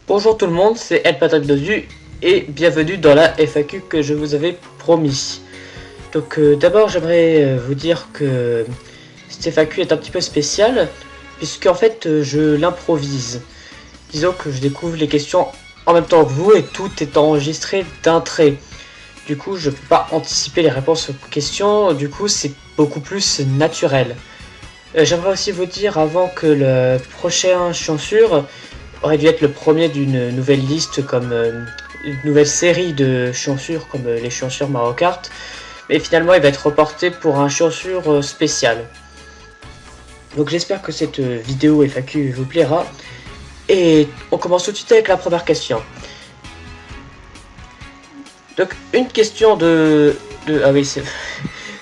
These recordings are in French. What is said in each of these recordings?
Bonjour tout le monde, c'est El Patrick Dodu et bienvenue dans la FAQ que je vous avais promis. Donc d'abord j'aimerais vous dire que cette FAQ est un petit peu spéciale puisque en fait je l'improvise. Disons que je découvre les questions en même temps que vous et tout est enregistré d'un trait. Du coup je peux pas anticiper les réponses aux questions, du coup c'est beaucoup plus naturel. J'aimerais aussi vous dire avant que le prochain Chansure aurait dû être le premier d'une nouvelle liste comme une nouvelle série de chansures comme les chansures Mario Kart, mais finalement il va être reporté pour un chansure spécial. Donc j'espère que cette vidéo FAQ vous plaira et on commence tout de suite avec la première question. Donc une question ah oui, c'est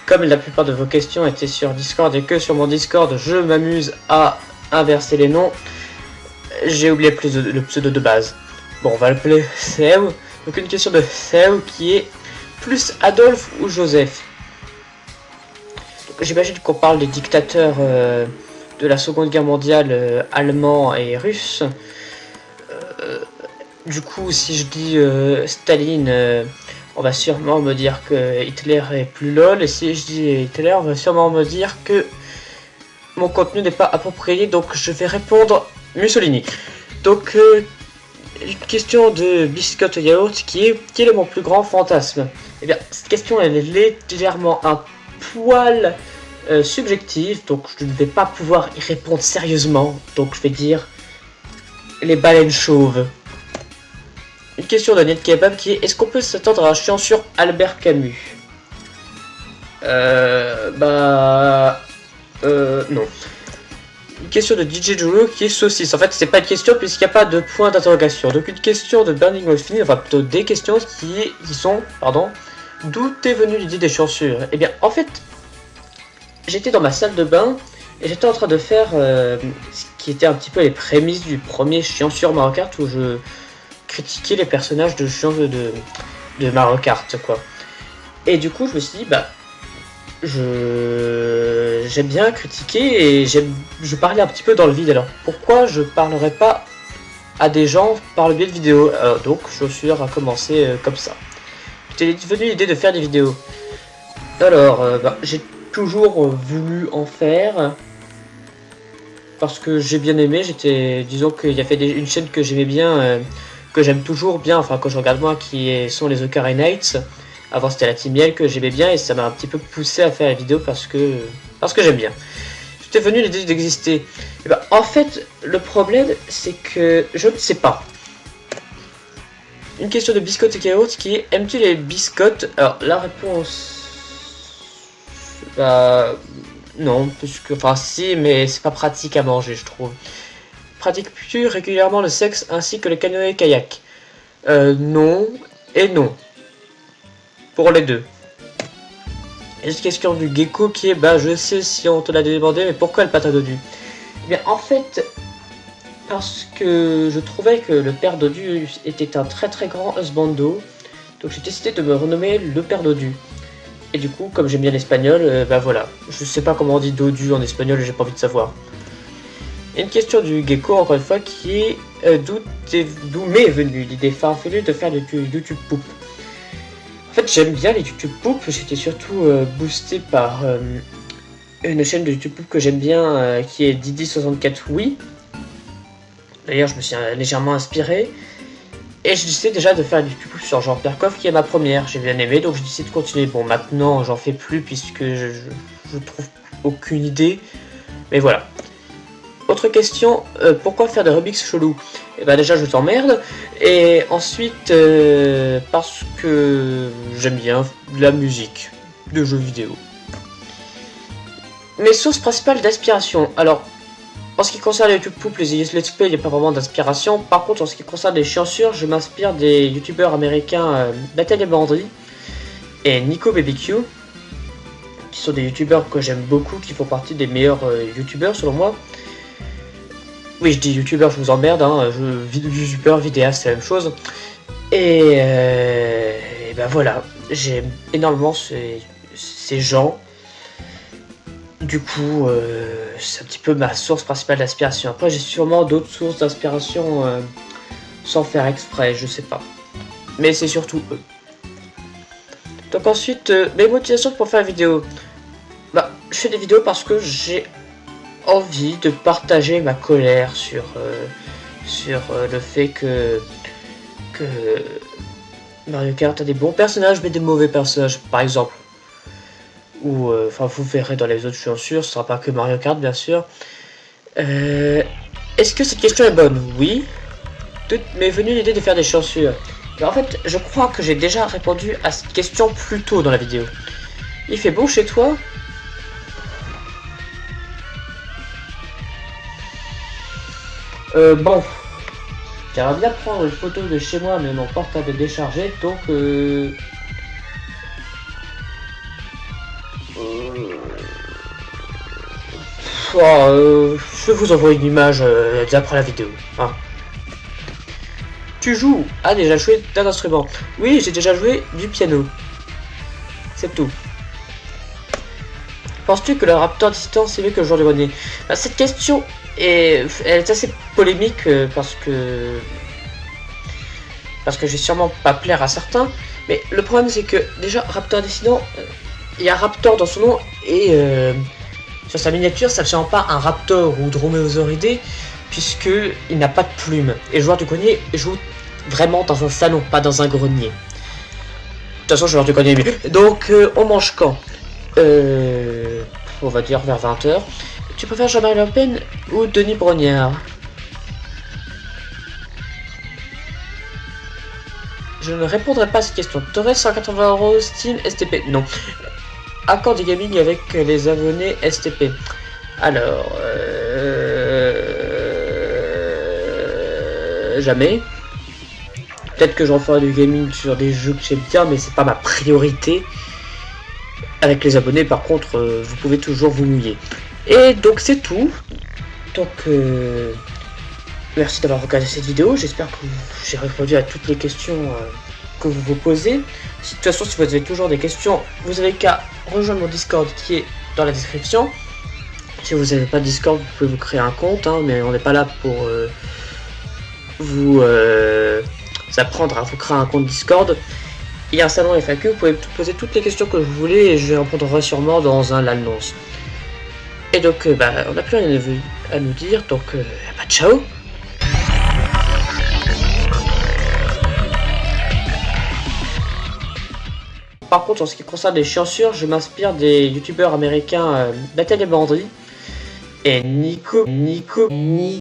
comme la plupart de vos questions étaient sur Discord et que sur mon Discord je m'amuse à inverser les noms, j'ai oublié le pseudo de base. Bon, on va l'appeler Seu. Donc une question de Seu qui est plus Adolphe ou Joseph. J'imagine qu'on parle des dictateurs de la Seconde Guerre mondiale allemands et russes. Du coup, si je dis Staline, on va sûrement me dire que Hitler est plus lol. Et si je dis Hitler, on va sûrement me dire que mon contenu n'est pas approprié. Donc je vais répondre Mussolini. Donc, une question de Biscotte Yaourt qui est quel est mon plus grand fantasme? Eh bien, cette question elle est légèrement un poil subjective, donc je ne vais pas pouvoir y répondre sérieusement. Donc, je vais dire les baleines chauves. Une question de Ned Kebab qui est est-ce qu'on peut s'attendre à un chien sur Albert Camus? Non. Une question de DJ Jolo qui est saucisse. En fait, c'est pas une question puisqu'il n'y a pas de point d'interrogation. Donc, une question de Burning Wolfine, enfin plutôt des questions qui sont, pardon, d'où est venue l'idée des chansures? Eh bien, en fait, j'étais dans ma salle de bain et j'étais en train de faire ce qui était un petit peu les prémices du premier Chansure Mario Kart où je critiquais les personnages de Mario Kart, quoi. Et du coup, je me suis dit, bah, j'aime bien critiquer et je parlais un petit peu dans le vide, alors pourquoi je parlerais pas à des gens par le biais de vidéos? Donc Chaussure a commencé comme ça. J'étais venu l'idée de faire des vidéos. Alors j'ai toujours voulu en faire parce que j'ai bien aimé. Disons qu'il y avait une chaîne que j'aimais bien, que j'aime toujours bien, enfin que je regarde moi, sont les Ocarina Nights. Avant c'était la Team Yell que j'aimais bien et ça m'a un petit peu poussé à faire la vidéo parce que j'aime bien. J'étais venu l'idée d'exister. Et ben, en fait, le problème c'est que je ne sais pas. Une question de Biscotte et Chaos qui est aimes-tu les biscottes? Alors la réponse, non, puisque enfin si, mais c'est pas pratique à manger, je trouve. Pratiques-tu régulièrement le sexe ainsi que le canoë-kayak? Non et non. Pour les deux. Et cette question du gecko qui est, bah je sais si on te l'a demandé, mais pourquoi le patin dodu? Eh bien en fait, parce que je trouvais que le père dodu était un très très grand husbando, donc j'ai décidé de me renommer le père dodu. Et du coup, comme j'aime bien l'espagnol, bah voilà, je sais pas comment on dit dodu en espagnol, j'ai pas envie de savoir. Et une question du gecko encore une fois qui est, d'où m'est venue l'idée farfelue de faire du YouTube Poop? En fait, j'aime bien les YouTube Poop, j'étais surtout boosté par une chaîne de YouTube Poop que j'aime bien qui est Didi64 Oui. D'ailleurs, je me suis légèrement inspiré. Et j'ai décidé déjà de faire du YouTube Poop sur Jean Perkoff qui est ma première, j'ai bien aimé, donc j'ai décidé de continuer. Bon, maintenant, j'en fais plus puisque je trouve aucune idée. Mais voilà. Autre question, pourquoi faire des remixes chelous? Et bah déjà je t'emmerde, et ensuite parce que j'aime bien la musique de jeux vidéo. Mes sources principales d'inspiration, alors en ce qui concerne les YouTube Poop, les Let's Play, il n'y a pas vraiment d'inspiration. Par contre en ce qui concerne les chansures, je m'inspire des youtubeurs américains Nathalie Bandry et Nico BBQ, qui sont des youtubeurs que j'aime beaucoup, qui font partie des meilleurs youtubeurs selon moi. Oui, je dis youtubeur, je vous emmerde, hein, youtubeur, vidéaste, c'est la même chose. Et ben voilà, j'aime énormément ces gens. Du coup, c'est un petit peu ma source principale d'inspiration. Après, j'ai sûrement d'autres sources d'inspiration sans faire exprès, je sais pas. Mais c'est surtout eux. Donc ensuite, mes motivations pour faire la vidéo. Bah, je fais des vidéos parce que j'ai envie de partager ma colère sur le fait que Mario Kart a des bons personnages mais des mauvais personnages, par exemple. Ou, enfin, vous verrez dans les autres, je suis sûr, ce sera pas que Mario Kart, bien sûr. Est-ce que cette question est bonne? Oui. Toute m'est venue l'idée de faire des chaussures. Mais en fait, je crois que j'ai déjà répondu à cette question plus tôt dans la vidéo. Il fait beau chez toi? Bon. J'aimerais bien prendre une photo de chez moi, mais mon portable est déchargé, donc je vais vous envoyer une image d'après la vidéo. Hein. Tu joues? Ah, déjà joué d'un instrument? Oui, j'ai déjà joué du piano. C'est tout. Penses-tu que le raptor distant c'est mieux que le joueur de grenier? Cette question elle est assez polémique parce que je vais sûrement pas plaire à certains. Mais le problème c'est que déjà raptor dissident, il y a raptor dans son nom et sur sa miniature ça ne sent pas un raptor ou dromésauridé puisque il n'a pas de plume. Et le joueur de grenier joue vraiment dans un salon, pas dans un grenier. De toute façon, joueur de grenier. Donc on mange quand? On va dire vers 20 h. Tu préfères Jean-Marie Le Pen ou Denis Brognard? Je ne répondrai pas à cette question. T'aurais 180 € Steam STP? Non. Accord du gaming avec les abonnés STP. Alors, jamais. Peut-être que j'en ferai du gaming sur des jeux que j'aime bien, mais c'est pas ma priorité. Avec les abonnés, par contre, vous pouvez toujours vous mouiller. Et donc c'est tout. Donc merci d'avoir regardé cette vidéo. J'espère que j'ai répondu à toutes les questions que vous vous posez. De toute façon, si vous avez toujours des questions, vous avez qu'à rejoindre mon Discord qui est dans la description. Si vous n'avez pas de Discord, vous pouvez vous créer un compte, hein, mais on n'est pas là pour vous apprendre à vous créer un compte Discord. Il y a un salon FAQ, vous pouvez poser toutes les questions que vous voulez et je répondrai sûrement dans un l'annonce. Et donc, on n'a plus rien à nous dire, donc, ciao. Par contre, en ce qui concerne les chaussures, je m'inspire des youtubeurs américains Battle et Bandry et Nico.